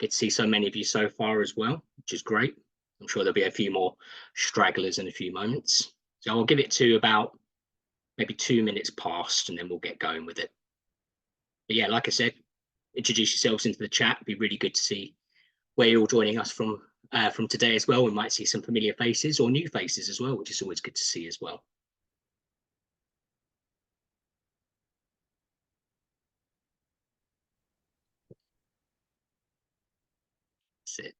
Good to see so many of you so far as well, which is great. I'm sure there'll be a few more stragglers in a few moments. So I'll give it to about maybe 2 minutes past, and then we'll get going with it. But yeah, like I said, introduce yourselves into the chat. It'd be really good to see where you're all joining us from today as well. We might see some familiar faces or new faces as well, which is always good to see as well. That's it.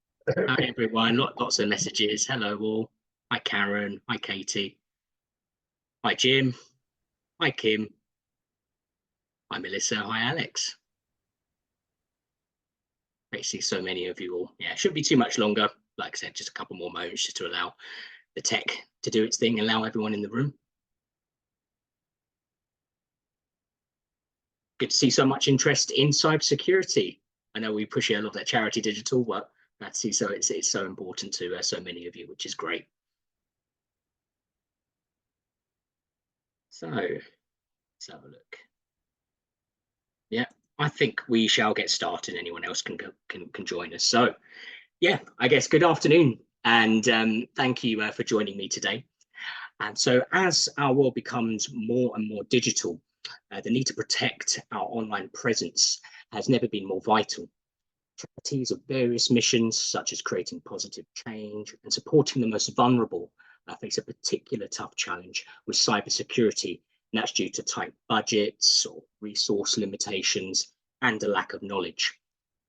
Hi everyone, lots of messages. Hello all. Hi Karen. Hi Katie. Hi Jim. Hi Kim. Hi Melissa. Hi Alex. Great to see so many of you all. Yeah, it shouldn't be too much longer. Like I said, just a couple more moments just to allow the tech to do its thing and allow everyone in the room. Good to see so much interest in cybersecurity. I know we push it a lot at Charity Digital, but that's so it's so important to so many of you, which is great. So let's have a look. Yeah, I think we shall get started. Anyone else can join us. So yeah, I guess good afternoon, and thank you for joining me today. And so as our world becomes more and more digital, the need to protect our online presence has never been more vital. Charities of various missions, such as creating positive change and supporting the most vulnerable, face a particular tough challenge with cybersecurity, and that's due to tight budgets or resource limitations and a lack of knowledge.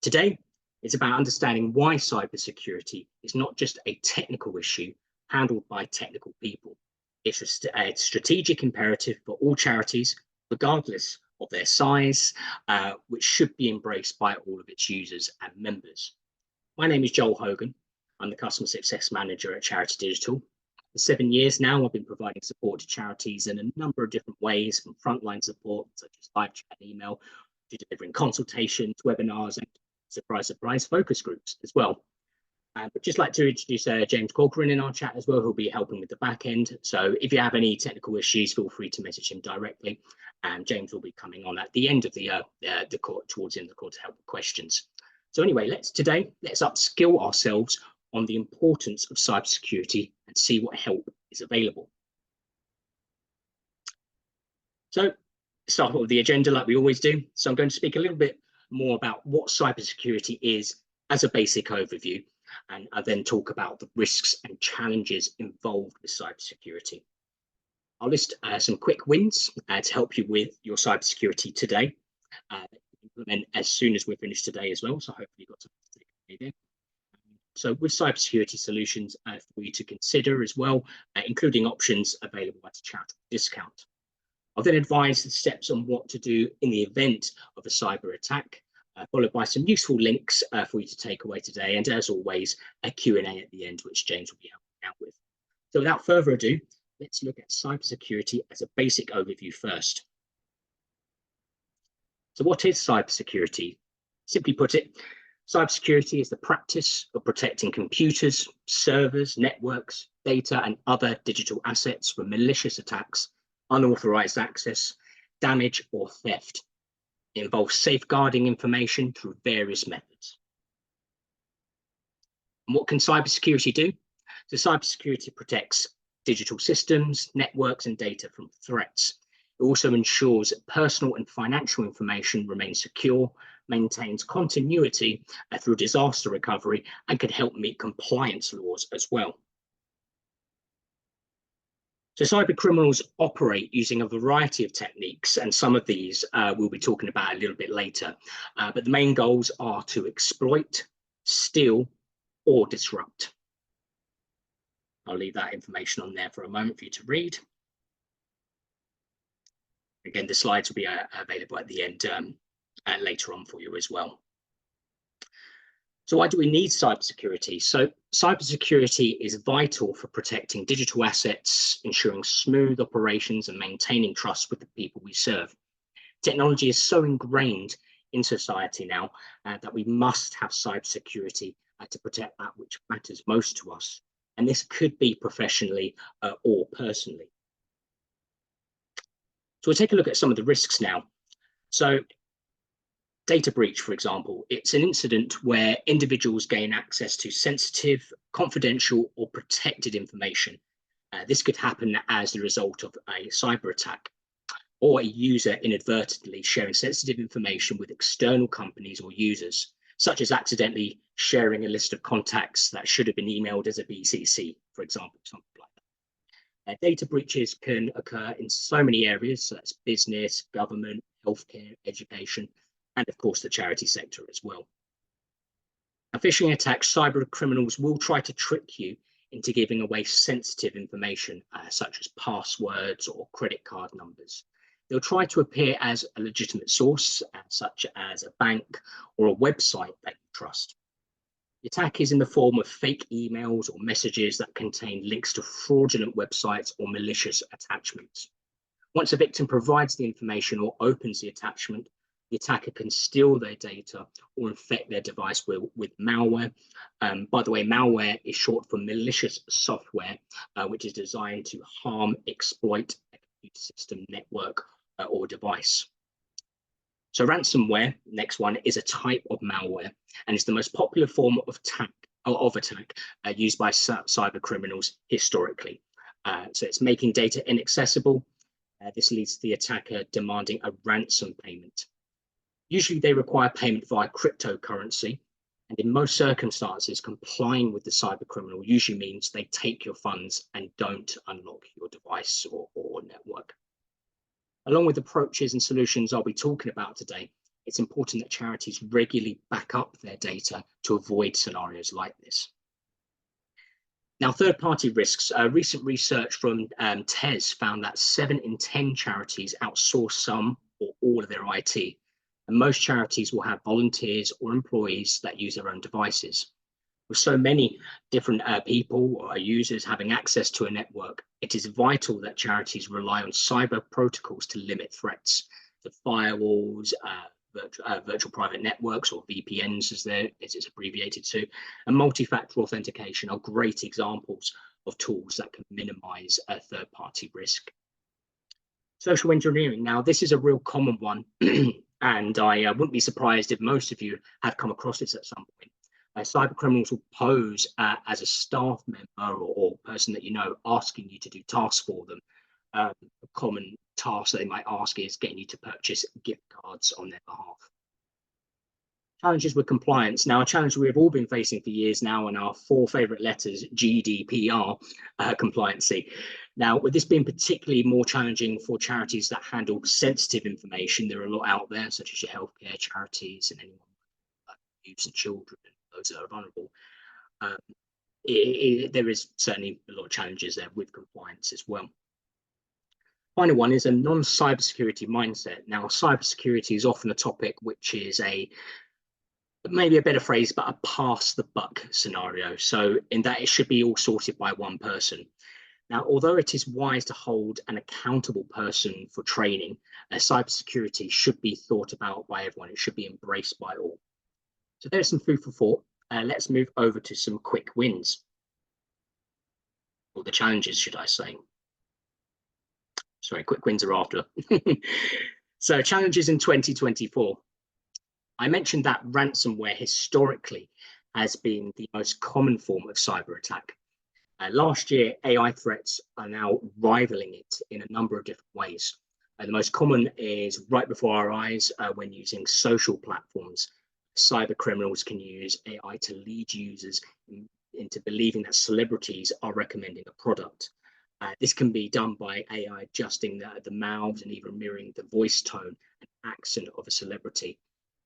Today, it's about understanding why cybersecurity is not just a technical issue handled by technical people. It's a strategic imperative for all charities, regardless of their size, which should be embraced by all of its users and members. My name is Joel Hogan. I'm the Customer Success Manager at Charity Digital. For 7 years now, I've been providing support to charities in a number of different ways, from frontline support, such as live chat and email, to delivering consultations, webinars, and surprise, focus groups as well. But just like to introduce James Corcoran in our chat as well, who'll be helping with the back end. So if you have any technical issues, feel free to message him directly. And James will be coming on at the end of the call, towards the end of the call, to help with questions. So anyway, let's upskill ourselves on the importance of cybersecurity and see what help is available. So start with the agenda like we always do. So I'm going to speak a little bit more about what cybersecurity is as a basic overview, and I'll then talk about the risks and challenges involved with cybersecurity. I'll list some quick wins to help you with your cybersecurity today. Implement as soon as we're finished today as well, so hopefully you've got something to take away there. So with cybersecurity solutions for you to consider as well, including options available at a charitable discount. I'll then advise the steps on what to do in the event of a cyber attack, followed by some useful links for you to take away today. And as always, a Q&A at the end, which James will be helping out with. So without further ado, let's look at cybersecurity as a basic overview first. So what is cybersecurity? Simply put it, cybersecurity is the practice of protecting computers, servers, networks, data, and other digital assets from malicious attacks, unauthorized access, damage, or theft. It involves safeguarding information through various methods. And what can cybersecurity do? So cybersecurity protects digital systems, networks, and data from threats. It also ensures that personal and financial information remains secure, maintains continuity through disaster recovery, and can help meet compliance laws as well. So cyber criminals operate using a variety of techniques, and some of these we'll be talking about a little bit later. But the main goals are to exploit, steal, or disrupt. I'll leave that information on there for a moment for you to read. Again, the slides will be available at the end later on for you as well. So why do we need cybersecurity? So cybersecurity is vital for protecting digital assets, ensuring smooth operations, and maintaining trust with the people we serve. Technology is so ingrained in society now that we must have cybersecurity to protect that which matters most to us. And this could be professionally or personally. So we'll take a look at some of the risks now. So Data breach, for example, it's an incident where individuals gain access to sensitive, confidential, or protected information. This could happen as the result of a cyber attack or a user inadvertently sharing sensitive information with external companies or users, such as accidentally sharing a list of contacts that should have been emailed as a BCC, for example, something like that. Data breaches can occur in so many areas, so that's business, government, healthcare, education, and of course the charity sector as well. Now, phishing attacks, cyber criminals will try to trick you into giving away sensitive information, such as passwords or credit card numbers. They'll try to appear as a legitimate source, such as a bank or a website that you trust. The attack is in the form of fake emails or messages that contain links to fraudulent websites or malicious attachments. Once a victim provides the information or opens the attachment, the attacker can steal their data or infect their device with malware. By the way, malware is short for malicious software, which is designed to harm, exploit a computer system, network, or device. So ransomware, next one, is a type of malware, and it's the most popular form of attack used by cyber criminals historically. So it's making data inaccessible. This leads to the attacker demanding a ransom payment. Usually they require payment via cryptocurrency, and in most circumstances, complying with the cyber criminal usually means they take your funds and don't unlock your device or network. Along with approaches and solutions I'll be talking about today, it's important that charities regularly back up their data to avoid scenarios like this. Now, third-party risks. Recent research from TES found that 7 in 10 charities outsource some or all of their IT. And most charities will have volunteers or employees that use their own devices. With so many different people or users having access to a network, it is vital that charities rely on cyber protocols to limit threats. The firewalls, virtual private networks, or VPNs as it's abbreviated to, and multi-factor authentication are great examples of tools that can minimize a third-party risk. Social engineering. Now, this is a real common one, and I wouldn't be surprised if most of you have come across this at some point. Cyber criminals will pose as a staff member or person that you know, asking you to do tasks for them. A common task that they might ask is getting you to purchase gift cards on their behalf. Challenges with compliance. Now, a challenge we have all been facing for years now, and our 4 favorite letters, GDPR, compliancy. Now, with this being particularly more challenging for charities that handle sensitive information, there are a lot out there, such as your healthcare charities and anyone like youth and children, and those that are vulnerable. There is certainly a lot of challenges there with compliance as well. Final one is a non-cybersecurity mindset. Now, cybersecurity is often a topic which is maybe a better phrase, but a pass the buck scenario. So in that it should be all sorted by one person. Now, although it is wise to hold an accountable person for training, cybersecurity should be thought about by everyone. It should be embraced by all. So there's some food for thought. Let's move over to some quick wins. Or the challenges, should I say. Sorry, quick wins are after. So challenges in 2024. I mentioned that ransomware historically has been the most common form of cyber attack. Last year, AI threats are now rivaling it in a number of different ways. The most common is right before our eyes when using social platforms. Cyber criminals can use AI to lead users into believing that celebrities are recommending a product. This can be done by AI adjusting the mouths and even mirroring the voice tone and accent of a celebrity.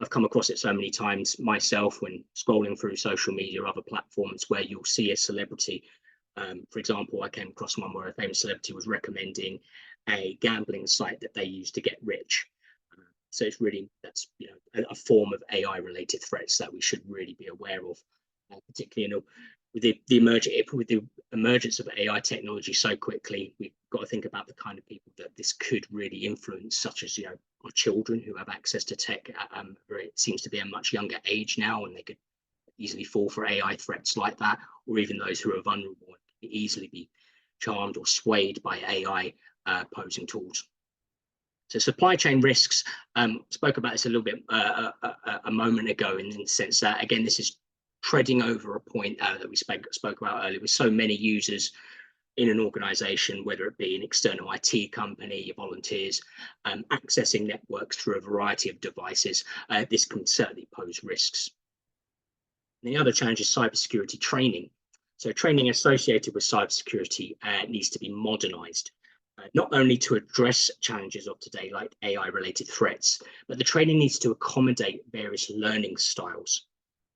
I've come across it so many times myself when scrolling through social media or other platforms where you'll see a celebrity. For example, I came across one where a famous celebrity was recommending a gambling site that they use to get rich. So it's really, that's a form of AI-related threats that we should really be aware of, particularly with the emergence of AI technology so quickly. We've got to think about the kind of people that this could really influence, such as our children who have access to tech. It seems to be a much younger age now, and they could easily fall for AI threats like that, or even those who are vulnerable and easily be charmed or swayed by AI posing tools. So supply chain risks, spoke about this a little bit a moment ago, in the sense that, again, this is treading over a point that we spoke about earlier, with so many users in an organization, whether it be an external IT company, your volunteers, accessing networks through a variety of devices. This can certainly pose risks. And the other challenge is cybersecurity training. So training associated with cybersecurity needs to be modernized. Not only to address challenges of today, like AI-related threats, but the training needs to accommodate various learning styles.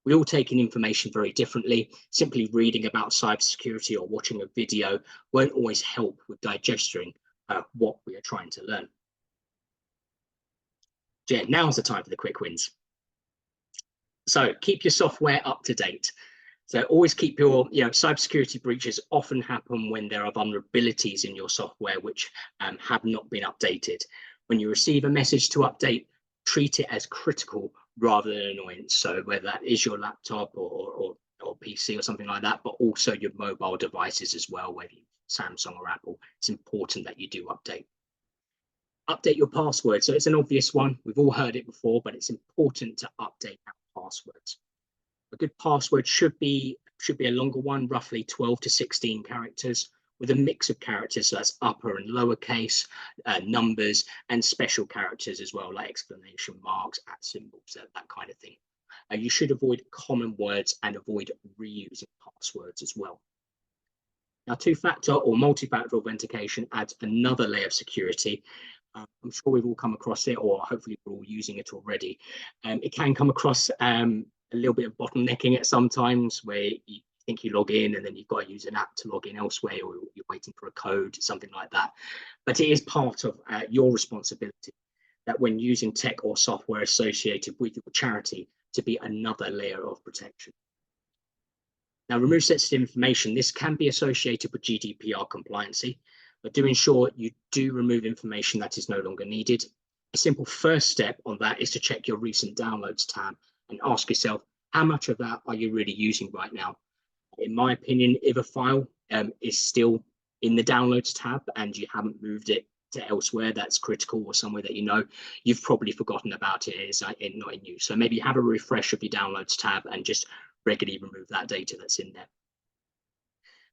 We all take in information very differently. Simply reading about cybersecurity or watching a video won't always help with digesting what we are trying to learn. Yeah, now's the time for the quick wins. So keep your software up to date. So always keep your, cybersecurity breaches often happen when there are vulnerabilities in your software which have not been updated. When you receive a message to update, treat it as critical rather than annoyance. So whether that is your laptop or PC or something like that, but also your mobile devices as well, whether you Samsung or Apple, it's important that you do update. Update your password. So it's an obvious one. We've all heard it before, but it's important to update our passwords. A good password should be a longer one, roughly 12 to 16 characters, with a mix of characters, so that's upper and lowercase, numbers, and special characters as well, like exclamation marks, at symbols, that kind of thing. You should avoid common words and avoid reusing passwords as well. Now, two-factor or multi-factor authentication adds another layer of security. I'm sure we've all come across it, or hopefully we're all using it already. It can come across a little bit of bottlenecking at sometimes, where you think you log in and then you've got to use an app to log in elsewhere, or you're waiting for a code, something like that. But it is part of your responsibility that when using tech or software associated with your charity, to be another layer of protection. Now, remove sensitive information. This can be associated with GDPR compliancy, but do ensure you do remove information that is no longer needed. A simple first step on that is to check your recent downloads tab and ask yourself, how much of that are you really using right now? In my opinion, if a file is still in the downloads tab and you haven't moved it to elsewhere that's critical, or somewhere that you've probably forgotten about it, it's not in use. So maybe have a refresh of your downloads tab and just regularly remove that data that's in there.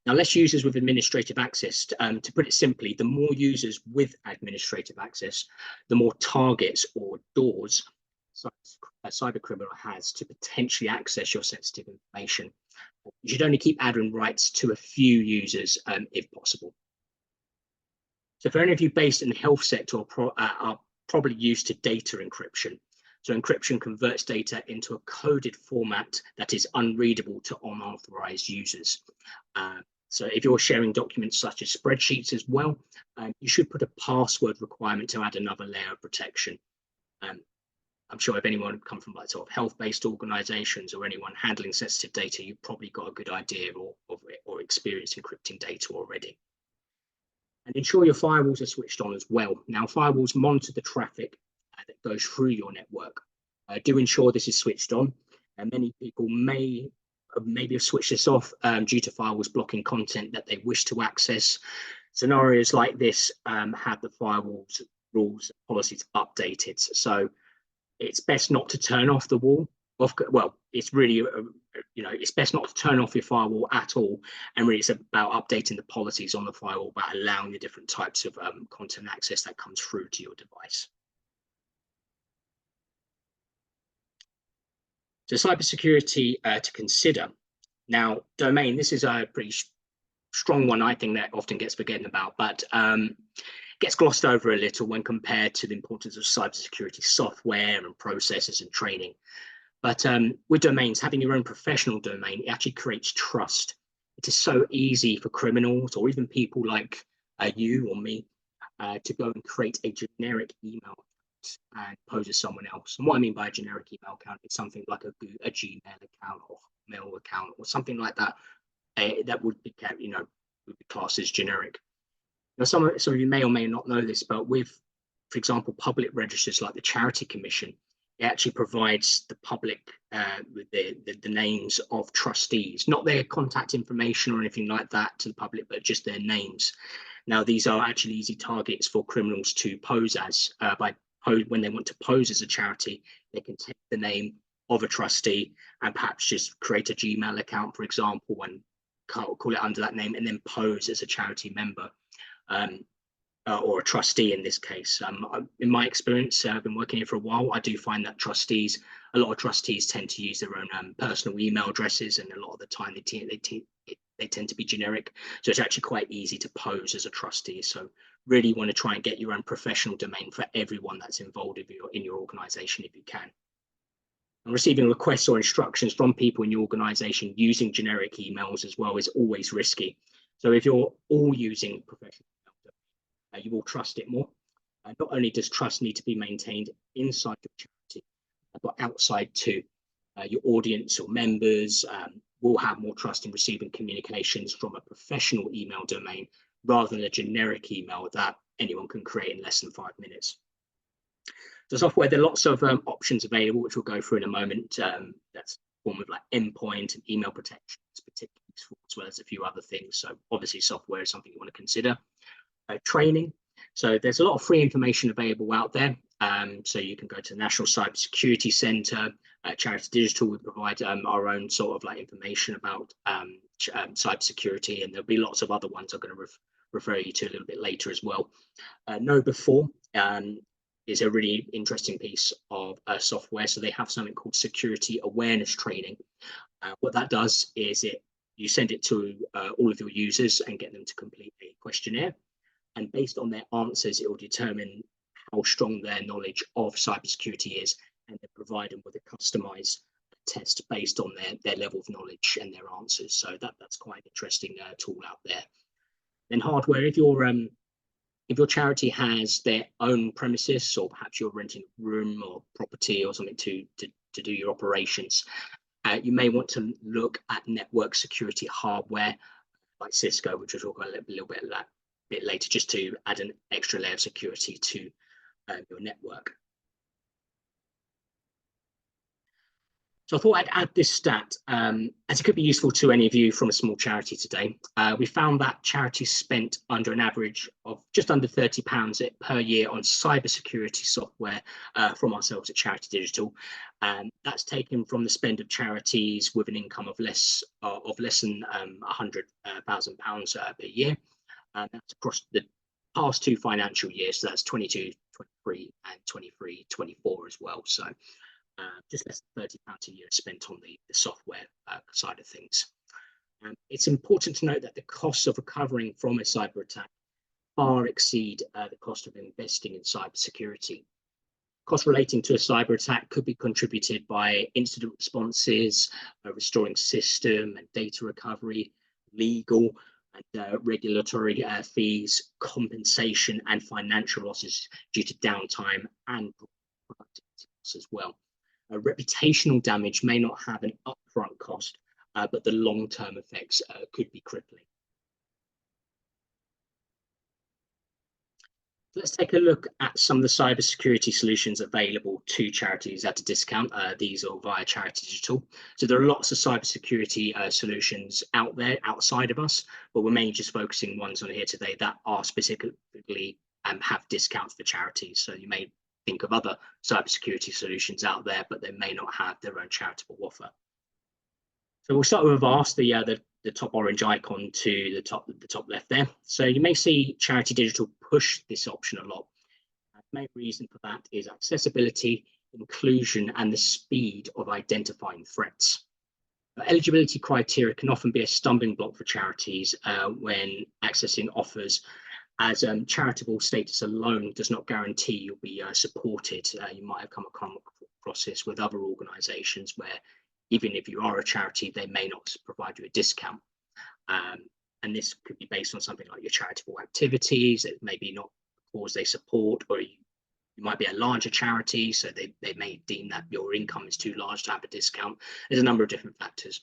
Now, less users with administrative access. To put it simply, the more users with administrative access, the more targets or doors a cyber criminal has to potentially access your sensitive information. You should only keep admin rights to a few users if possible. So for any of you based in the health sector, are probably used to data encryption. So encryption converts data into a coded format that is unreadable to unauthorized users. So if you're sharing documents such as spreadsheets as well, you should put a password requirement to add another layer of protection. I'm sure if anyone come from like sort of health-based organizations or anyone handling sensitive data, you've probably got a good idea or experience encrypting data already. And ensure your firewalls are switched on as well. Now, firewalls monitor the traffic that goes through your network. Do ensure this is switched on. And many people maybe have switched this off due to firewalls blocking content that they wish to access. Scenarios like this have the firewalls rules and policies updated. So it's best not to turn off the wall. Well, it's really, it's best not to turn off your firewall at all. And really, it's about updating the policies on the firewall, about allowing the different types of content access that comes through to your device. So cybersecurity to consider. Now, domain, this is a pretty strong one, I think, that often gets forgotten about, but gets glossed over a little when compared to the importance of cybersecurity software and processes and training. But with domains, having your own professional domain, it actually creates trust. It is so easy for criminals or even people like you or me to go and create a generic email account and pose as someone else. And what I mean by a generic email account is something like a Gmail account or Mail account or something like that. That would be, would be classed as generic. Now, some of you may or may not know this, but with, for example, public registers like the Charity Commission, it actually provides the public with the names of trustees, not their contact information or anything like that to the public, but just their names. Now, these are actually easy targets for criminals to pose as when they want to pose as a charity. They can take the name of a trustee and perhaps just create a Gmail account, for example, and call it under that name, and then pose as a charity member. Or a trustee in this case. In my experience, I've been working here for a while. I do find that a lot of trustees tend to use their own personal email addresses, and a lot of the time they tend to be generic. So it's actually quite easy to pose as a trustee. So really want to try and get your own professional domain for everyone that's involved in your organization if you can. And receiving requests or instructions from people in your organization using generic emails as well is always risky. So if you're all using professional you will trust it more. Not only does trust need to be maintained inside your charity, but outside too. Your audience or members will have more trust in receiving communications from a professional email domain rather than a generic email that anyone can create in less than 5 minutes. So software, there are lots of options available, which we'll go through in a moment. That's a form of like endpoint and email protection, particularly useful, as well as a few other things. So obviously software is something you want to consider. Training. So there's a lot of free information available out there. So you can go to the National Cybersecurity Centre, Charity Digital. We provide our own sort of like information about cybersecurity, and there'll be lots of other ones I'm going to refer you to a little bit later as well. Know Before is a really interesting piece of software. So they have something called security awareness training. What that does is you send it to all of your users and get them to complete a questionnaire. And based on their answers, it will determine how strong their knowledge of cybersecurity is, and then provide them with a customized test based on their level of knowledge and their answers. So that's quite an interesting tool out there. Then hardware, if your charity has their own premises, or perhaps you're renting a room or property or something to do your operations, you may want to look at network security hardware like Cisco, which we'll talk about a little bit of that bit later, just to add an extra layer of security to your network. So I thought I'd add this stat, as it could be useful to any of you from a small charity today. We found that charities spent under an average of just under £30 per year on cybersecurity software from ourselves at Charity Digital. That's taken from the spend of charities with an income of less than £100,000 per year. That's across the past 2 financial years. So that's 22, 23 and 23, 24 as well. So just less than £30 a year spent on the software side of things. It's important to note that the costs of recovering from a cyber attack far exceed the cost of investing in cybersecurity. Costs relating to a cyber attack could be contributed by incident responses, restoring system and data recovery, legal and regulatory fees, compensation and financial losses due to downtime and productivity loss as well. Reputational damage may not have an upfront cost, but the long-term effects could be crippling. Let's take a look at some of the cybersecurity solutions available to charities at a discount. These are via Charity Digital. So there are lots of cybersecurity solutions out there outside of us, but we're mainly just focusing ones on here today that are specifically have discounts for charities. So you may think of other cybersecurity solutions out there, but they may not have their own charitable offer. So we'll start with Avast, the top orange icon to the top left there. So you may see Charity Digital push this option a lot. The main reason for that is accessibility, inclusion, and the speed of identifying threats. Eligibility criteria can often be a stumbling block for charities when accessing offers, as charitable status alone does not guarantee you'll be supported. You might have come across this with other organisations where even if you are a charity, they may not provide you a discount. And this could be based on something like your charitable activities, it may be not the cause they support, or you might be a larger charity, so they may deem that your income is too large to have a discount. There's a number of different factors.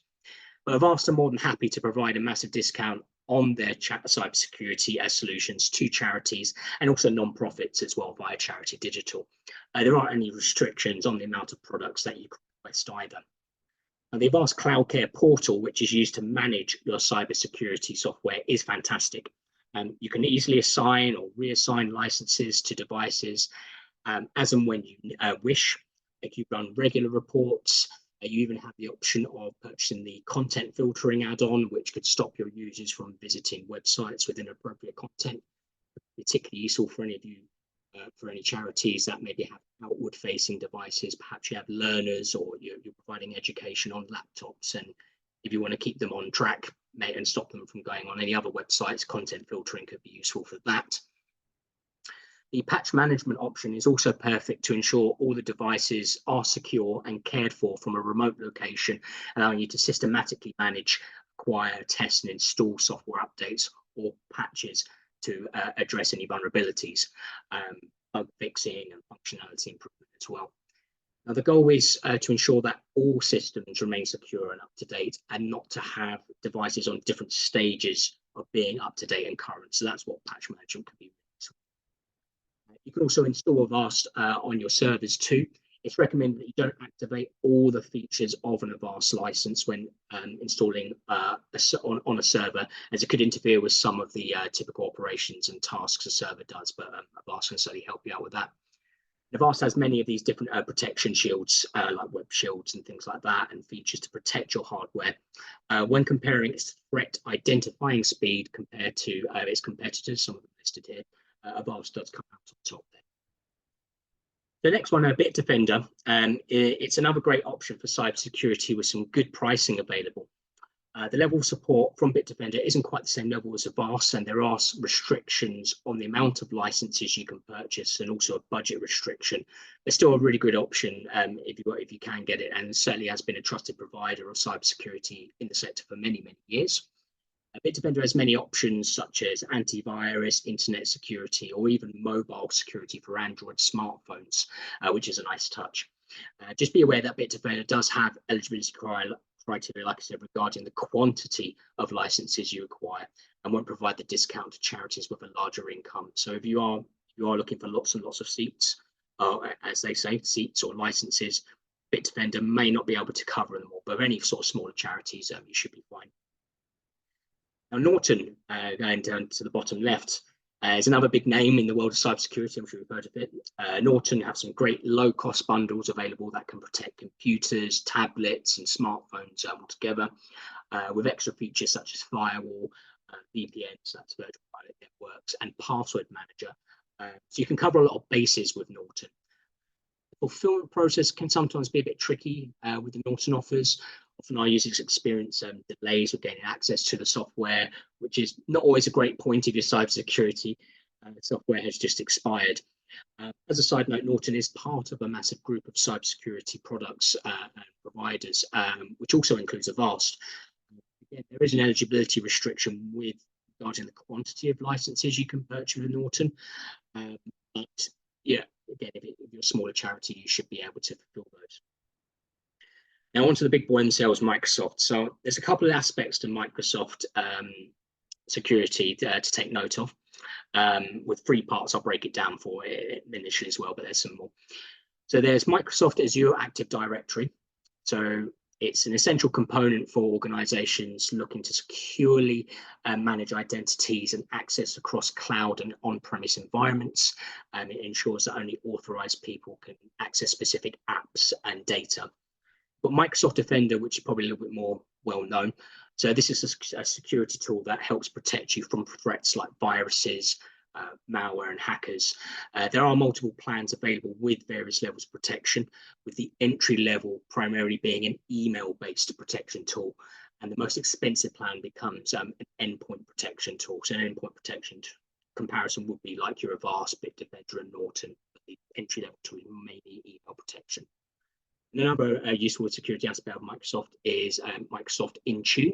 But Avast are more than happy to provide a massive discount on their cybersecurity solutions to charities and also non-profits as well via Charity Digital. There aren't any restrictions on the amount of products that you can request either. And the Avast Cloud Care portal, which is used to manage your cybersecurity software, is fantastic. You can easily assign or reassign licenses to devices as and when you wish. If you run regular reports, you even have the option of purchasing the content filtering add-on, which could stop your users from visiting websites with inappropriate content. Particularly useful for any of you, for any charities that maybe have outward-facing devices. Perhaps you have learners, or you're providing education on laptops, and if you want to keep them on track and stop them from going on any other websites, content filtering could be useful for that. The patch management option is also perfect to ensure all the devices are secure and cared for from a remote location, allowing you to systematically manage, acquire, test, and install software updates or patches to address any vulnerabilities, bug fixing and functionality improvement as well. Now, the goal is to ensure that all systems remain secure and up to date, and not to have devices on different stages of being up to date and current. So that's what patch management can be. You can also install Avast on your servers too. It's recommended that you don't activate all the features of an Avast license when installing on a server, as it could interfere with some of the typical operations and tasks a server does, but Avast can certainly help you out with that. Avast has many of these different protection shields, like web shields and things like that, and features to protect your hardware. When comparing its threat identifying speed compared to its competitors, some of them listed here, Avast does come out on top there. The next one, Bitdefender, it's another great option for cybersecurity with some good pricing available. The level of support from Bitdefender isn't quite the same level as Avast, and there are restrictions on the amount of licenses you can purchase, and also a budget restriction. It's still a really good option if you can get it, and certainly has been a trusted provider of cybersecurity in the sector for many, many years. Bitdefender has many options such as antivirus, internet security, or even mobile security for Android smartphones, which is a nice touch. Just be aware that Bitdefender does have eligibility criteria, like I said, regarding the quantity of licenses you acquire, and won't provide the discount to charities with a larger income. So if you are looking for lots and lots of seats, as they say, seats or licenses, Bitdefender may not be able to cover them all, but any sort of smaller charities, you should be fine. Now, Norton, going down to the bottom left, is another big name in the world of cybersecurity. I'm sure you've heard of it. Norton have some great low-cost bundles available that can protect computers, tablets, and smartphones all together, with extra features such as firewall, VPNs, that's virtual private networks, and password manager. So you can cover a lot of bases with Norton. The fulfillment process can sometimes be a bit tricky with the Norton offers. Often our users experience delays with gaining access to the software, which is not always a great point if your cybersecurity software has just expired. As a side note, Norton is part of a massive group of cybersecurity products and providers, which also includes Avast. Again, there is an eligibility restriction with regarding the quantity of licenses you can purchase with Norton. But yeah, again, if you're a smaller charity, you should be able to fulfill those. Now, on to the big boy themselves, Microsoft. So there's a couple of aspects to Microsoft security to take note of. With three parts, I'll break it down for it initially as well, but there's some more. So there's Microsoft Azure Active Directory. So it's an essential component for organizations looking to securely manage identities and access across cloud and on-premise environments. It ensures that only authorized people can access specific apps and data. But Microsoft Defender, which is probably a little bit more well known. So this is a security tool that helps protect you from threats like viruses, malware, and hackers. There are multiple plans available with various levels of protection, with the entry level primarily being an email-based protection tool. And the most expensive plan becomes an endpoint protection tool. So an endpoint protection comparison would be like your Avast, Bitdefender, and Norton. The entry level tool is mainly email protection. Another useful security aspect of Microsoft is Microsoft Intune.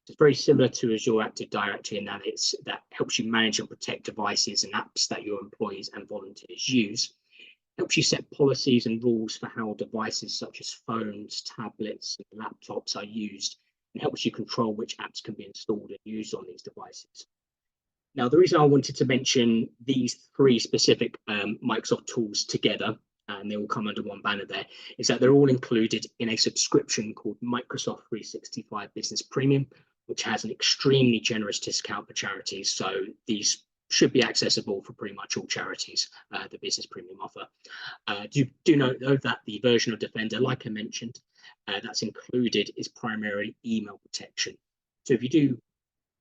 It's very similar to Azure Active Directory in that that helps you manage and protect devices and apps that your employees and volunteers use. It helps you set policies and rules for how devices such as phones, tablets, and laptops are used, and helps you control which apps can be installed and used on these devices. Now, the reason I wanted to mention these three specific Microsoft tools together, and they all come under one banner there, is that they're all included in a subscription called Microsoft 365 Business Premium, which has an extremely generous discount for charities. So these should be accessible for pretty much all charities, the business premium offer. Do note though that the version of Defender, like I mentioned, that's included is primarily email protection. So if you do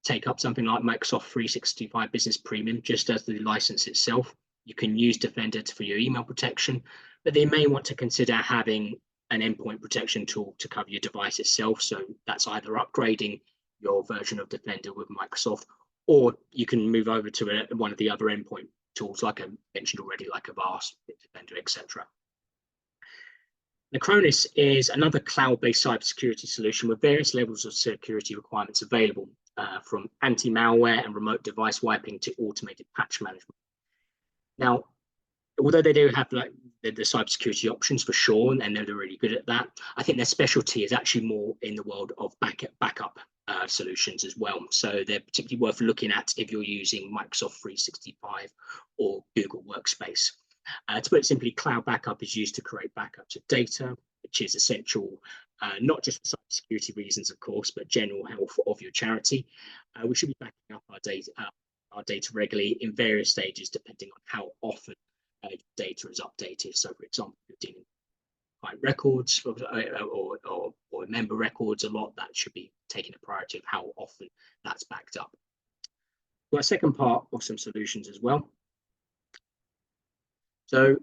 take up something like Microsoft 365 Business Premium, just as the license itself, you can use Defender for your email protection, but they may want to consider having an endpoint protection tool to cover your device itself. So that's either upgrading your version of Defender with Microsoft, or you can move over to one of the other endpoint tools, like I mentioned already, like Avast, Defender, etc. Acronis is another cloud-based cybersecurity solution with various levels of security requirements available, from anti-malware and remote device wiping to automated patch management. Now, although they do have like the cybersecurity options for sure, and they're really good at that, I think their specialty is actually more in the world of backup solutions as well. So they're particularly worth looking at if you're using Microsoft 365 or Google Workspace. To put it simply, cloud backup is used to create backups of data, which is essential, not just for cybersecurity reasons, of course, but general health of your charity. We should be backing up our data regularly in various stages, depending on how often data is updated. So, for example, if you're dealing with client records or member records a lot, that should be taking a priority of how often that's backed up. Well, a second part of some solutions as well. So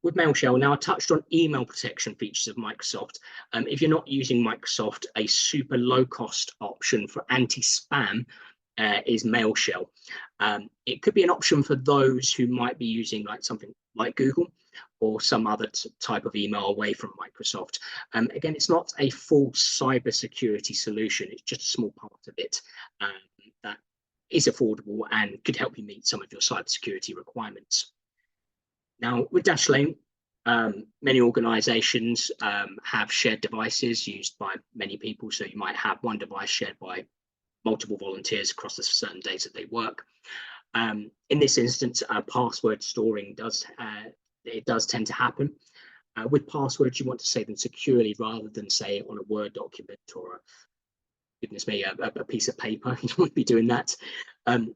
with Mailshell, now I touched on email protection features of Microsoft. If you're not using Microsoft, a super low cost option for anti-spam is Mailshell. It could be an option for those who might be using like something like Google or some other type of email away from Microsoft. Again, it's not a full cybersecurity solution. It's just a small part of it that is affordable and could help you meet some of your cybersecurity requirements. Now, with Dashlane, many organizations have shared devices used by many people. So you might have one device shared by multiple volunteers across the certain days that they work. In this instance, password storing does tend to happen. With passwords, you want to save them securely rather than, say, on a Word document or goodness me, a piece of paper. You don't want to be doing that.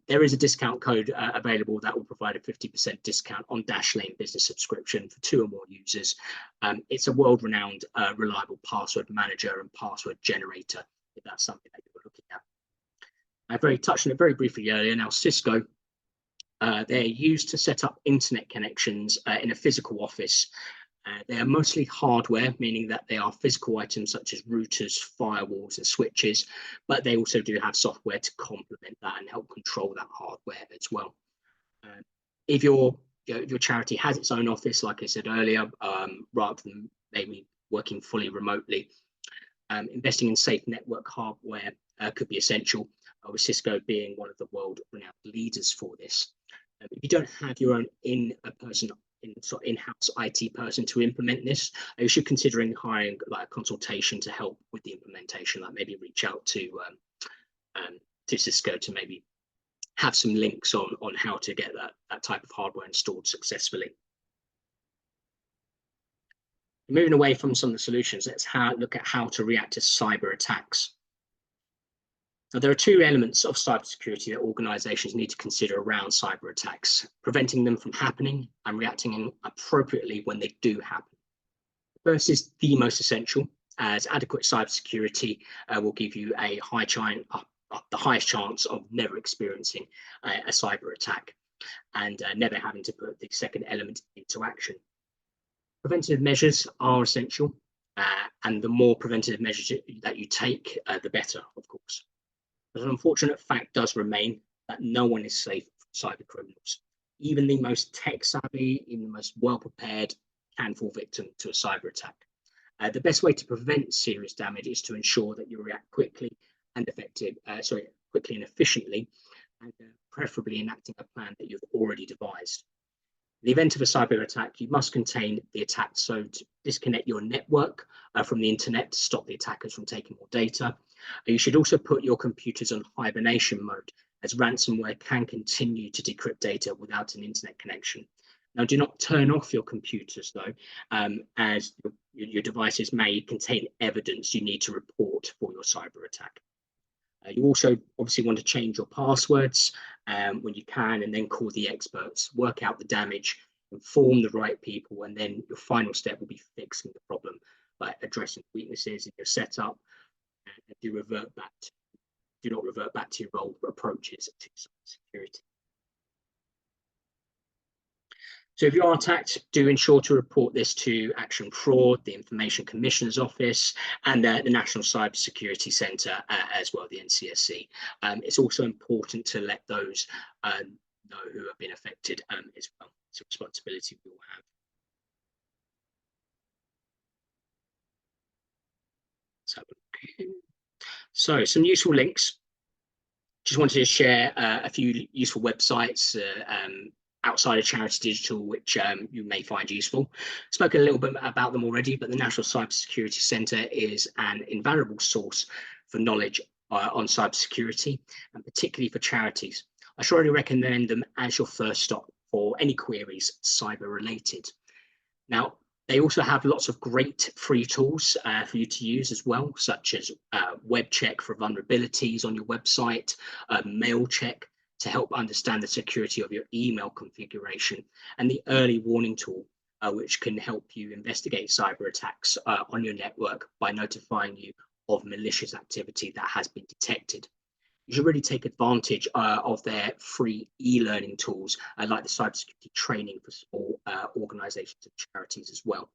There is a discount code available that will provide a 50% discount on Dashlane business subscription for 2 or more users. It's a world-renowned, reliable password manager and password generator, if that's something that you're looking at. I touched on it very briefly earlier. Now, Cisco, they're used to set up internet connections in a physical office. They are mostly hardware, meaning that they are physical items such as routers, firewalls, and switches, but they also do have software to complement that and help control that hardware as well. If your charity has its own office, like I said earlier, rather than maybe working fully remotely, investing in safe network hardware could be essential, with Cisco being one of the world-renowned leaders for this. If you don't have your own in-house IT person to implement this, you should considering hiring like a consultation to help with the implementation. Like maybe reach out to Cisco to maybe have some links on how to get that type of hardware installed successfully. Moving away from some of the solutions, let's look at how to react to cyber attacks. Now, there are 2 elements of cybersecurity that organizations need to consider around cyber attacks: preventing them from happening and reacting appropriately when they do happen. First is the most essential, as adequate cybersecurity will give you a the highest chance of never experiencing a cyber attack and never having to put the second element into action. Preventative measures are essential, and the more preventative measures that you take, the better, of course. But an unfortunate fact does remain that no one is safe from cyber criminals. Even the most tech savvy, even the most well prepared, can fall victim to a cyber attack. The best way to prevent serious damage is to ensure that you react quickly and efficiently, and preferably enacting a plan that you've already devised. In the event of a cyber attack, you must contain the attack, so to disconnect your network from the internet to stop the attackers from taking more data. You should also put your computers on hibernation mode, as ransomware can continue to decrypt data without an internet connection. Now, do not turn off your computers, though, as your devices may contain evidence you need to report for your cyber attack. You also obviously want to change your passwords when you can, and then call the experts, work out the damage, inform the right people, and then your final step will be fixing the problem by addressing weaknesses in your setup, and do not revert back to your old approaches to cybersecurity. So if you are attacked, do ensure to report this to Action Fraud, the Information Commissioner's Office, and the National Cybersecurity Centre as well, the NCSC. It's also important to let those know who have been affected as well. It's a responsibility we all have. So some useful links. Just wanted to share a few useful websites outside of Charity Digital, which you may find useful. Spoken a little bit about them already, but the National Cybersecurity Centre is an invaluable source for knowledge on cybersecurity, and particularly for charities. I strongly recommend them as your first stop for any queries cyber related. Now, they also have lots of great free tools for you to use as well, such as web check for vulnerabilities on your website, mail check to help understand the security of your email configuration, and the early warning tool, which can help you investigate cyber attacks on your network by notifying you of malicious activity that has been detected. You should really take advantage of their free e-learning tools, like the cybersecurity training for small organizations and charities as well.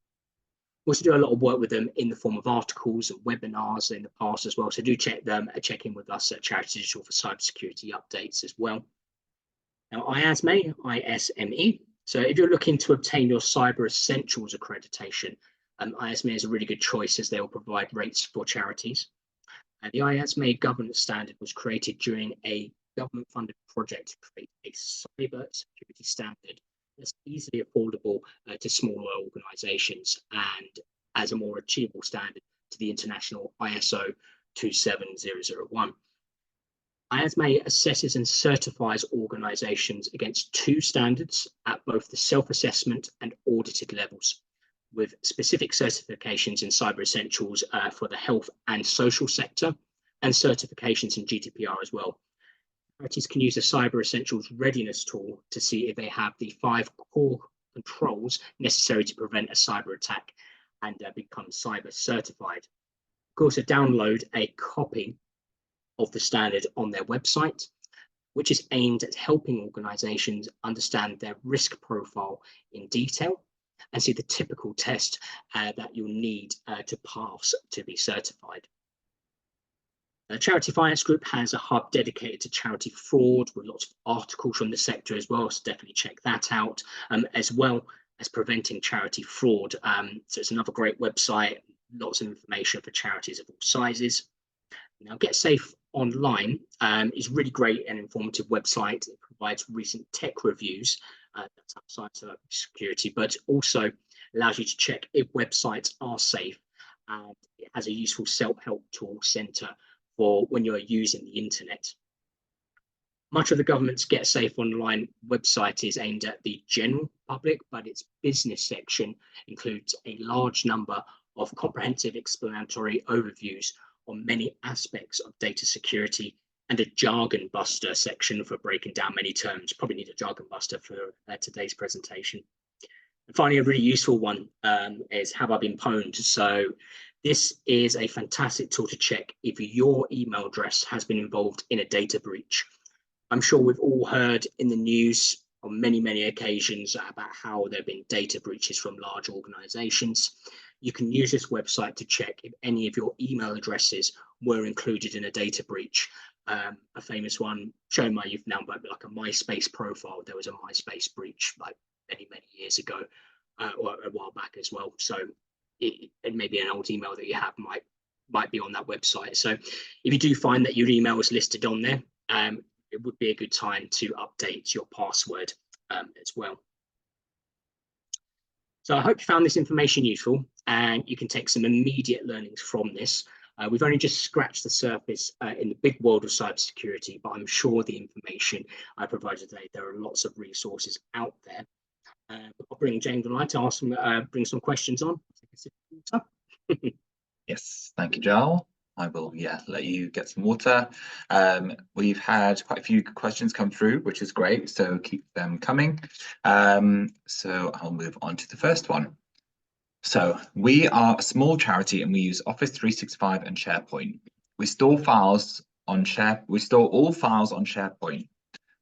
We also do a lot of work with them in the form of articles and webinars in the past as well. So do check in with us at Charity Digital for cybersecurity updates as well. Now, ISME. So if you're looking to obtain your Cyber Essentials accreditation, ISME is a really good choice as they will provide rates for charities. The ISME governance standard was created during a government-funded project to create a cyber security standard that's easily affordable to smaller organizations and as a more achievable standard to the international ISO 27001. ISME assesses and certifies organizations against two standards at both the self-assessment and audited levels, with specific certifications in Cyber Essentials for the health and social sector, and certifications in GDPR as well. Charities can use the Cyber Essentials readiness tool to see if they have the 5 core controls necessary to prevent a cyber attack and become cyber certified. Of course, download a copy of the standard on their website, which is aimed at helping organizations understand their risk profile in detail and see the typical test that you'll need to pass to be certified. The Charity Finance Group has a hub dedicated to charity fraud with lots of articles from the sector as well, so definitely check that out, as well as preventing charity fraud. So it's another great website, lots of information for charities of all sizes. Now, Get Safe Online is really great and informative website. It provides recent tech reviews that's outside cyber security, but also allows you to check if websites are safe. And it has a useful self-help tool center for when you're using the internet. Much of the government's Get Safe Online website is aimed at the general public, but its business section includes a large number of comprehensive explanatory overviews on many aspects of data security, and a jargon buster section for breaking down many terms. Probably need a jargon buster for today's presentation. And finally, a really useful one is Have I Been Pwned? So this is a fantastic tool to check if your email address has been involved in a data breach. I'm sure we've all heard in the news on many occasions about how there have been data breaches from large organizations. You can use this website to check if any of your email addresses were included in a data breach. A famous one shown my youth now, but like a MySpace profile. There was a MySpace breach like many years ago, or a while back as well. So it maybe an old email that you have might be on that website. So if you do find that your email is listed on there, it would be a good time to update your password as well. So I hope you found this information useful and you can take some immediate learnings from this. We've only just scratched the surface in the big world of cybersecurity, but I'm sure the information I provided today, there are lots of resources out there. I'll bring James online to ask bring some questions on. Yes, thank you, Joel. I will, let you get some water. We've had quite a few questions come through, which is great, so keep them coming. So I'll move on to the first one. So we are a small charity and we use Office 365 and SharePoint. We store we store all files on SharePoint.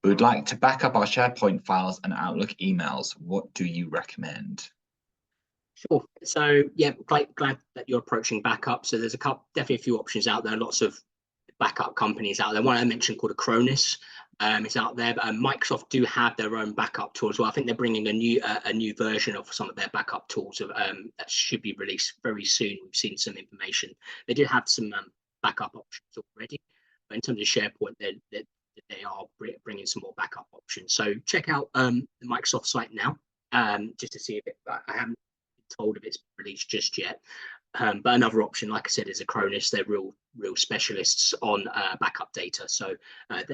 We would like to back up our SharePoint files and Outlook emails. What do you recommend? Sure. So yeah, glad that you're approaching backup. So there's definitely a few options out there. Lots of backup companies out there. One I mentioned called Acronis is out there, but Microsoft do have their own backup tool as well. I think they're bringing a new version of some of their backup tools that should be released very soon. We've seen some information. They do have some backup options already, but in terms of SharePoint, they are bringing some more backup options. So check out the Microsoft site now, just to see if I haven't told if it's released just yet. But another option, like I said, is Acronis. They're real specialists on backup data. So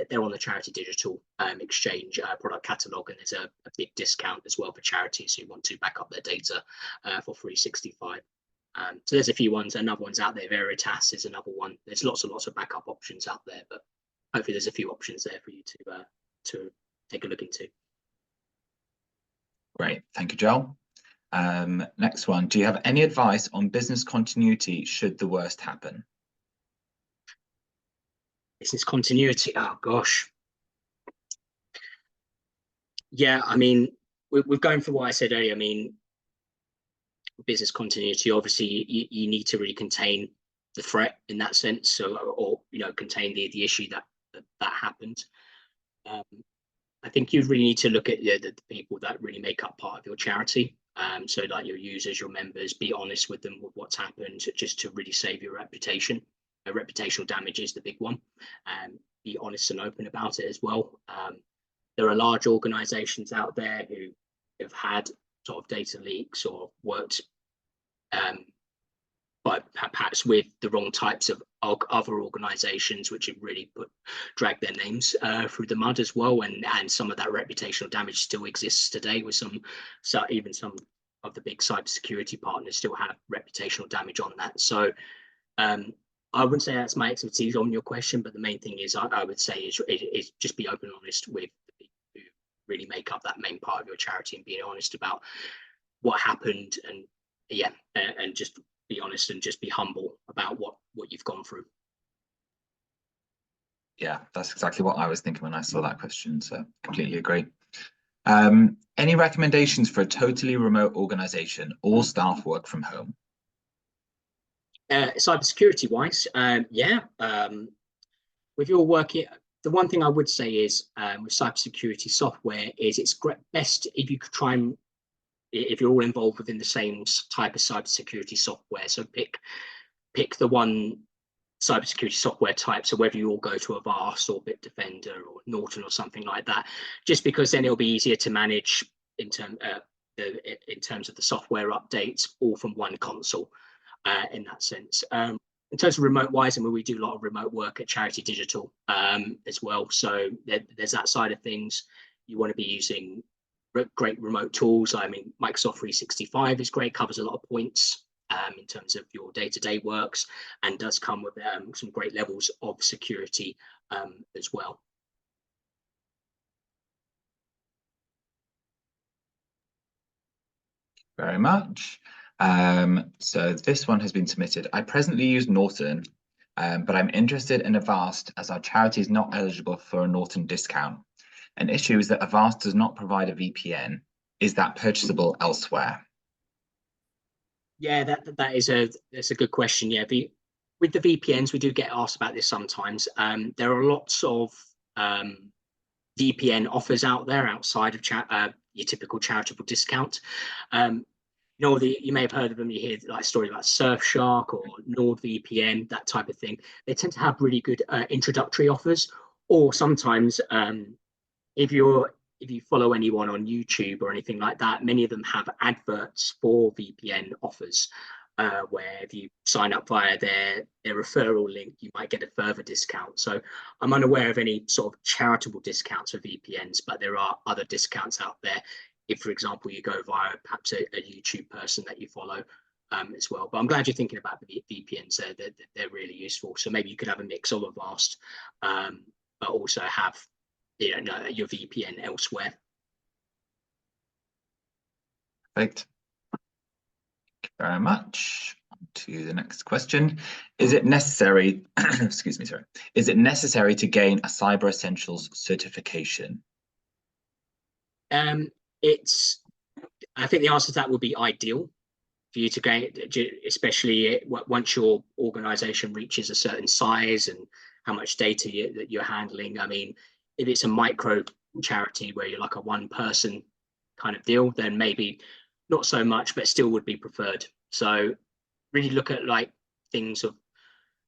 they're on the Charity Digital Exchange product catalog, and there's a big discount as well for charities who want to back up their data for 365. So there's a few ones. Another one's out there. Veritas is another one. There's lots of backup options out there, but hopefully there's a few options there for you to take a look into. Great, thank you, Joel. Next one, do you have any advice on business continuity should the worst happen? Business continuity, oh gosh. Yeah, I mean, we're going for what I said earlier. I mean, business continuity, obviously you need to really contain the threat in that sense, so or contain the issue that happened. I think you really need to look at the people that really make up part of your charity. So like your users, your members, be honest with them with what's happened, just to really save your reputation. Reputational damage is the big one. Be honest and open about it as well. There are large organizations out there who have had sort of data leaks or worked but perhaps with the wrong types of other organizations, which have really dragged their names through the mud as well, and some of that reputational damage still exists today with even some of the big cybersecurity partners still have reputational damage on that. So I wouldn't say that's my expertise on your question, but the main thing is I would say is just be open and honest with the people who really make up that main part of your charity, and being honest about what happened, and and just be honest and just be humble about what you've gone through. Yeah, that's exactly what I was thinking when I saw that question, so completely agree. Any recommendations for a totally remote organization? All staff work from home. Cybersecurity wise, with your working, the one thing I would say is with cybersecurity software is it's best if you could try and, if you're all involved within the same type of cybersecurity software. So pick the one cybersecurity software type. So whether you all go to Avast or Bitdefender or Norton or something like that, just because then it'll be easier to manage in terms of the software updates, all from one console in that sense. In terms of remote wise, I mean, we do a lot of remote work at Charity Digital as well. So there's that side of things. You want to be using great remote tools. I mean, Microsoft 365 is great, covers a lot of points in terms of your day-to-day works, and does come with some great levels of security as well. Very much. So this one has been submitted. I presently use Norton, but I'm interested in Avast as our charity is not eligible for a Norton discount. An issue is that Avast does not provide a VPN. Is that purchasable elsewhere? Yeah, that's a good question. Yeah, with the VPNs, we do get asked about this sometimes. There are lots of VPN offers out there outside of your typical charitable discount. You may have heard of them. You hear like stories about Surfshark or NordVPN, that type of thing. They tend to have really good introductory offers, or sometimes if you follow anyone on YouTube or anything like that, many of them have adverts for VPN offers, where if you sign up via their referral link, you might get a further discount. So I'm unaware of any sort of charitable discounts for VPNs, but there are other discounts out there. If, for example, you go via perhaps a YouTube person that you follow, as well. But I'm glad you're thinking about the VPNs there. They're really useful. So maybe you could have a mix of Avast, but also have your VPN elsewhere. Perfect. Thank you very much. On to the next question. Is it necessary, excuse me, sorry. Is it necessary to gain a Cyber Essentials certification? I think the answer to that would be ideal for you to gain, especially once your organization reaches a certain size and how much data that you're handling. I mean, if it's a micro charity where you're like a one person kind of deal, then maybe not so much, but still would be preferred. So really look at like things of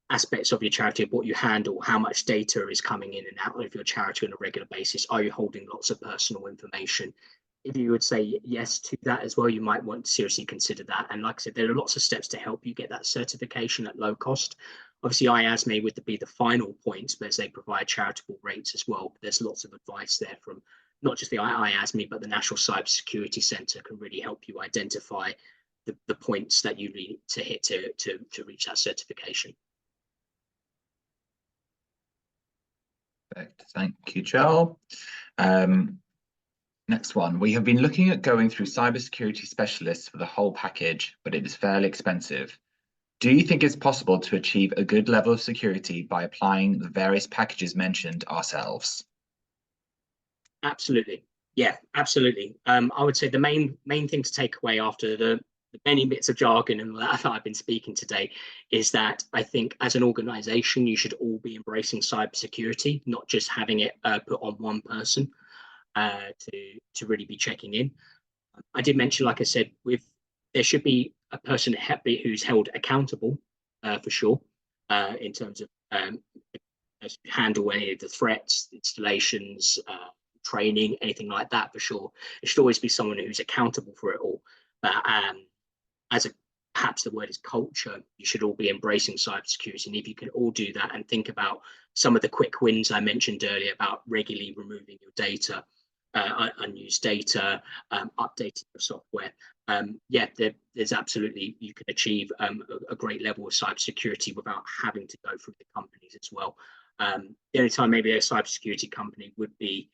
aspects of your charity, of what you handle, how much data is coming in and out of your charity on a regular basis. Are you holding lots of personal information? If you would say yes to that as well, you might want to seriously consider that. And like I said, there are lots of steps to help you get that certification at low cost. Obviously, IASME would be the final point, but they provide charitable rates as well. But there's lots of advice there from not just the IASME, but the National Cybersecurity Centre can really help you identify the points that you need to hit to reach that certification. Perfect. Thank you, Joel. Next one. We have been looking at going through cybersecurity specialists for the whole package, but it is fairly expensive. Do you think it's possible to achieve a good level of security by applying the various packages mentioned ourselves? Absolutely. Yeah, absolutely. I would say the main thing to take away after the many bits of jargon and that I've been speaking today is that I think as an organization, you should all be embracing cybersecurity, not just having it put on one person to really be checking in. I did mention, like I said, there should be a person who's held accountable for sure in terms of handle any of the threats, installations, training, anything like that for sure. It should always be someone who's accountable for it all. But perhaps the word is culture, you should all be embracing cybersecurity. And if you can all do that and think about some of the quick wins I mentioned earlier about regularly removing your data, unused data, updating your software, there's absolutely, you can achieve a great level of cybersecurity without having to go through the companies as well. The only time maybe a cybersecurity company would be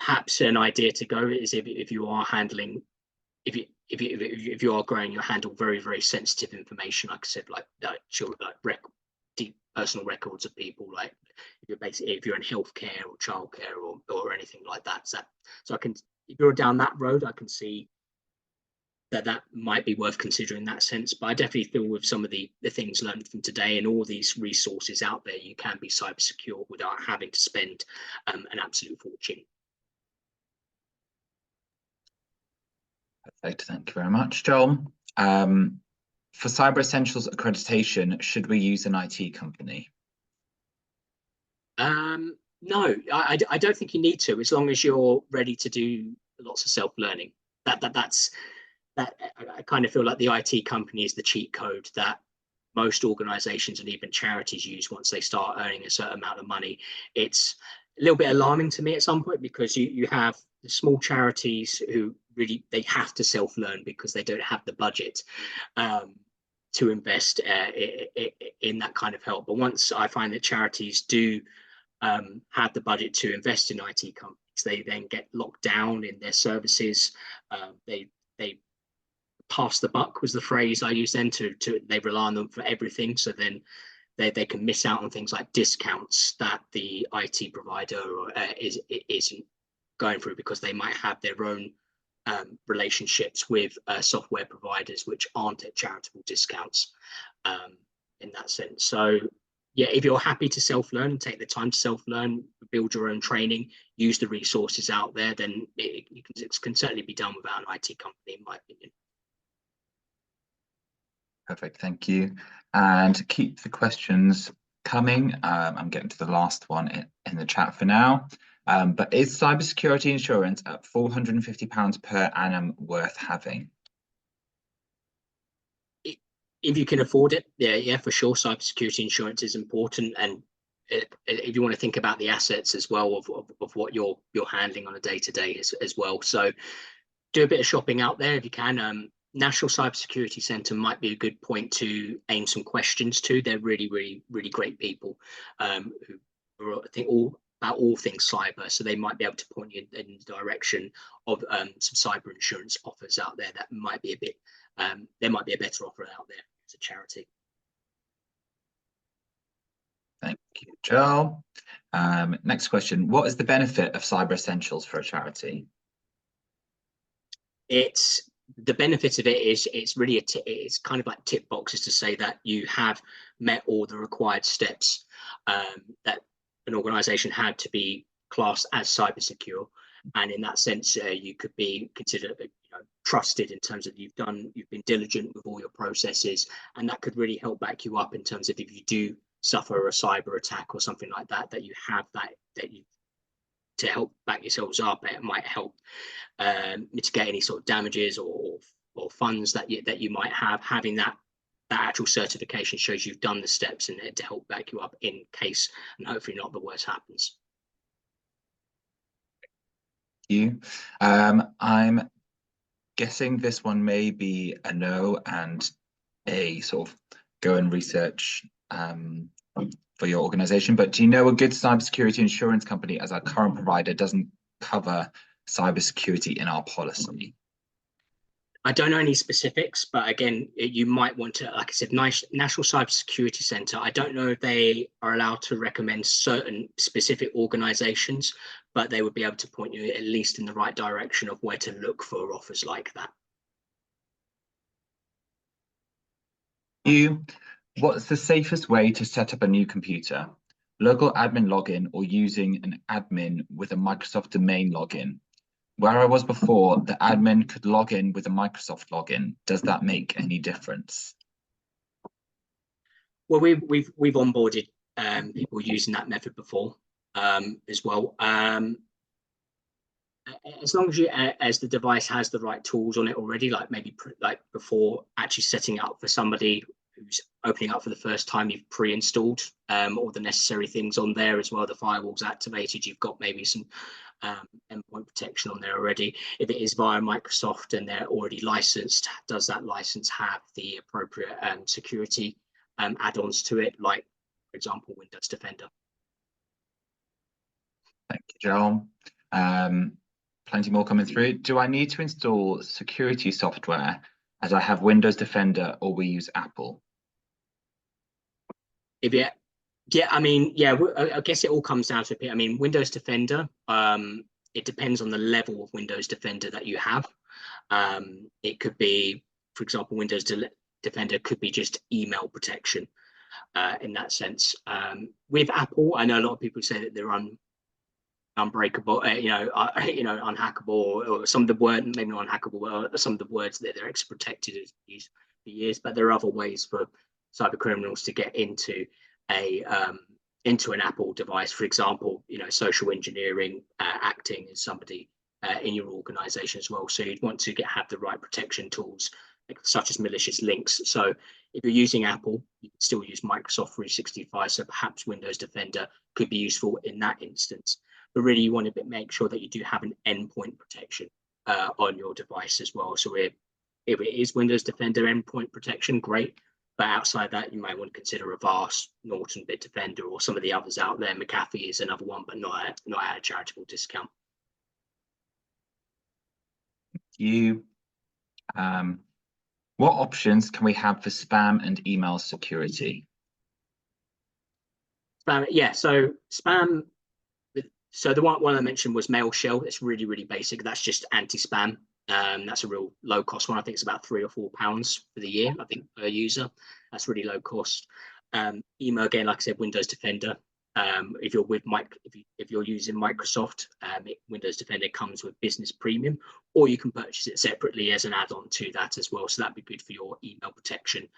perhaps an idea to go is if you are handling, if you are growing, you handle very, very sensitive information, like I said, like deep personal records of people, like if you're in healthcare or childcare or anything like that. So if you're down that road, I can see that might be worth considering in that sense. But I definitely feel with some of the things learned from today and all these resources out there, you can be cyber secure without having to spend an absolute fortune. Perfect. Thank you very much, Joel. For Cyber Essentials accreditation, should we use an IT company? No, I don't think you need to, as long as you're ready to do lots of self-learning. That's I kind of feel like the IT company is the cheat code that most organizations and even charities use once they start earning a certain amount of money. It's a little bit alarming to me at some point, because you have the small charities who really, they have to self-learn because they don't have the budget to invest in that kind of help. But once I find that charities do have the budget to invest in IT companies, they then get locked down in their services. They pass the buck was the phrase I used then, they rely on them for everything. So then they can miss out on things like discounts that the IT provider isn't going through, because they might have their own relationships with software providers which aren't at charitable discounts in that sense. So yeah, if you're happy to self-learn and take the time to self-learn, build your own training, use the resources out there, then it can certainly be done without an IT company, in my opinion. Perfect, thank you. And keep the questions coming. I'm getting to the last one in the chat for now. But is cybersecurity insurance at £450 per annum worth having? If you can afford it, yeah, for sure. Cybersecurity insurance is important, and if you want to think about the assets as well of what you're handling on a day-to-day as well. So do a bit of shopping out there if you can. National Cybersecurity Centre might be a good point to aim some questions to. They're really, really, really great people who are, I think, all about all things cyber. So they might be able to point you in the direction of some cyber insurance offers out there that might be a bit, there might be a better offer out there as a charity. Thank you, Joel. Next question. What is the benefit of Cyber Essentials for a charity? It's the benefit of it is it's really it's kind of like tick boxes to say that you have met all the required steps that an organization had to be classed as cyber secure, and in that sense you could be considered trusted in terms of you've been diligent with all your processes, and that could really help back you up in terms of if you do suffer a cyber attack or something like that, that you have that you to help back yourselves up. It might help mitigate any sort of damages or funds that you might have. Having that actual certification shows you've done the steps in there to help back you up in case, and hopefully not the worst happens. You. I'm guessing this one may be a no and a sort of go and research for your organization, but do you know a good cybersecurity insurance company, as our current provider doesn't cover cybersecurity in our policy? I don't know any specifics, but again, you might want to, like I said, National Cybersecurity Centre. I don't know if they are allowed to recommend certain specific organisations, but they would be able to point you at least in the right direction of where to look for offers like that. What's the safest way to set up a new computer? Local admin login or using an admin with a Microsoft domain login? Where I was before, the admin could log in with a Microsoft login. Does that make any difference? Well, we've onboarded people using that method before as well. As long as as the device has the right tools on it already, like maybe like before actually setting up for somebody who's opening up for the first time, you've pre-installed all the necessary things on there as well. The firewall's activated. You've got maybe some endpoint protection on there already. If it is via Microsoft and they're already licensed, does that license have the appropriate security add-ons to it, like, for example, Windows Defender? Thank you, Joel. Plenty more coming through. Do I need to install security software as I have Windows Defender, or we use Apple? I guess it all comes down to it. I mean, Windows Defender, it depends on the level of Windows Defender that you have. It could be, for example, Windows Defender could be just email protection in that sense. With Apple, I know a lot of people say that they're unbreakable, unhackable, or some of the words, maybe not unhackable, some of the words that they're extra protected as used for years. But there are other ways for cyber criminals to get into an Apple device. For example, social engineering, acting as somebody in your organization as well. So you'd want to have the right protection tools, such as malicious links. So if you're using Apple, you can still use Microsoft 365. So perhaps Windows Defender could be useful in that instance. But really, you want to make sure that you do have an endpoint protection on your device as well. So if it is Windows Defender endpoint protection, great. But outside that, you might want to consider Avast, Norton Bitdefender, or some of the others out there. McAfee is another one, but not at a charitable discount. You. What options can we have for spam and email security? Spam, yeah. So spam. So the one I mentioned was Mail Shell. It's really, really basic. That's just anti-spam. That's a real low cost one. I think it's about £3 or £4 for the year, I think, per user. That's really low cost. Email, again, like I said, Windows Defender. If you're with if you're using Microsoft, Windows Defender comes with Business Premium, or you can purchase it separately as an add-on to that as well. So that'd be good for your email protection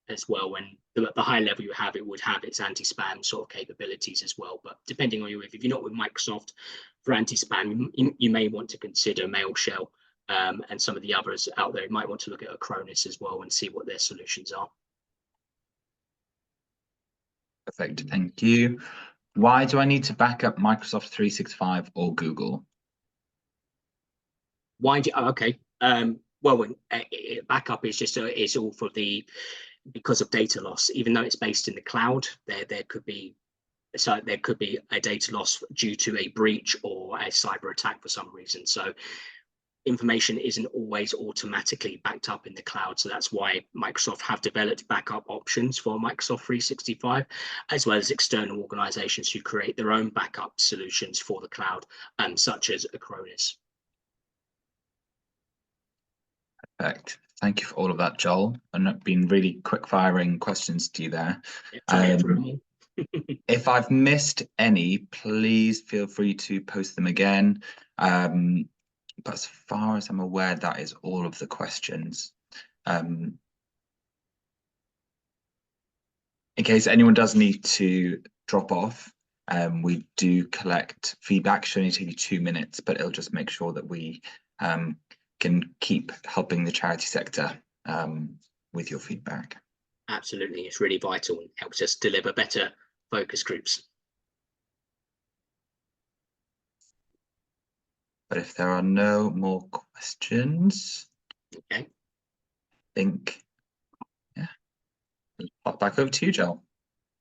as well. When the high level you have, it would have its anti-spam sort of capabilities as well. But depending on if you're not with Microsoft for anti-spam, you may want to consider Mail Shell and some of the others out there. You might want to look at Acronis as well and see what their solutions are. Perfect, thank you. Why do I need to back up Microsoft 365 or Google? Okay. well, when backup is just it's all for because of data loss. Even though it's based in the cloud, there could be a data loss due to a breach or a cyber attack for some reason. So information isn't always automatically backed up in the cloud. So that's why Microsoft have developed backup options for Microsoft 365, as well as external organizations who create their own backup solutions for the cloud, such as Acronis. Perfect. Thank you for all of that, Joel. And been really quick firing questions to you there. Yeah, try to get through them all. If I've missed any, please feel free to post them again. But as far as I'm aware, that is all of the questions. In case anyone does need to drop off, we do collect feedback. Should only take you 2 minutes, but it'll just make sure that we can keep helping the charity sector with your feedback. Absolutely, it's really vital and helps us deliver better focus groups. But if there are no more questions, okay, I think, yeah, I'll pop back over to you, Joel.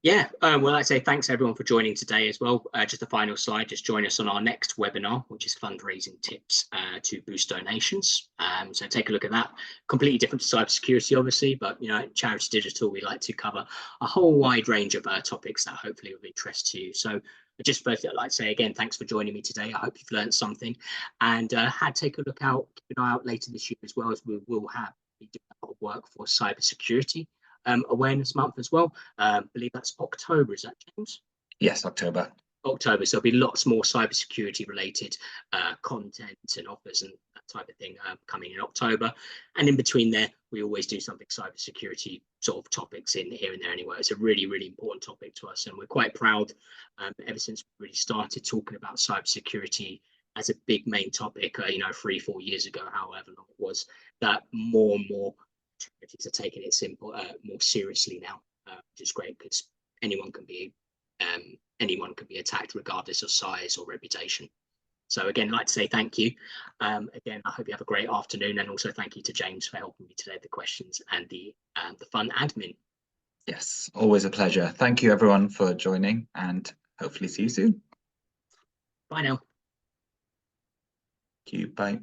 Yeah, well, I'd say thanks everyone for joining today as well. Just a final slide, just join us on our next webinar, which is fundraising tips to boost donations. So take a look at that. Completely different to cybersecurity, obviously, but at Charity Digital, we like to cover a whole wide range of topics that hopefully will be of interest to you. So just first, I'd like to say again, thanks for joining me today. I hope you've learned something, and take a look out, keep an eye out later this year as well, as we will have a lot of work for cybersecurity awareness month as well. I believe that's October, is that, James? Yes, October. October, so there'll be lots more cybersecurity related content and offers and that type of thing coming in October. And in between there, we always do something cybersecurity sort of topics in here and there anyway. It's a really, really important topic to us, and we're quite proud ever since we really started talking about cybersecurity as a big main topic, 3-4 years ago, however long it was, that more and more charities are taking it more seriously now, which is great because anyone can be attacked regardless of size or reputation. So again, I'd like to say thank you. Again, I hope you have a great afternoon, and also thank you to James for helping me today with the questions and the fun admin. Yes, always a pleasure. Thank you everyone for joining, and hopefully see you soon. Bye now. Thank you. Bye.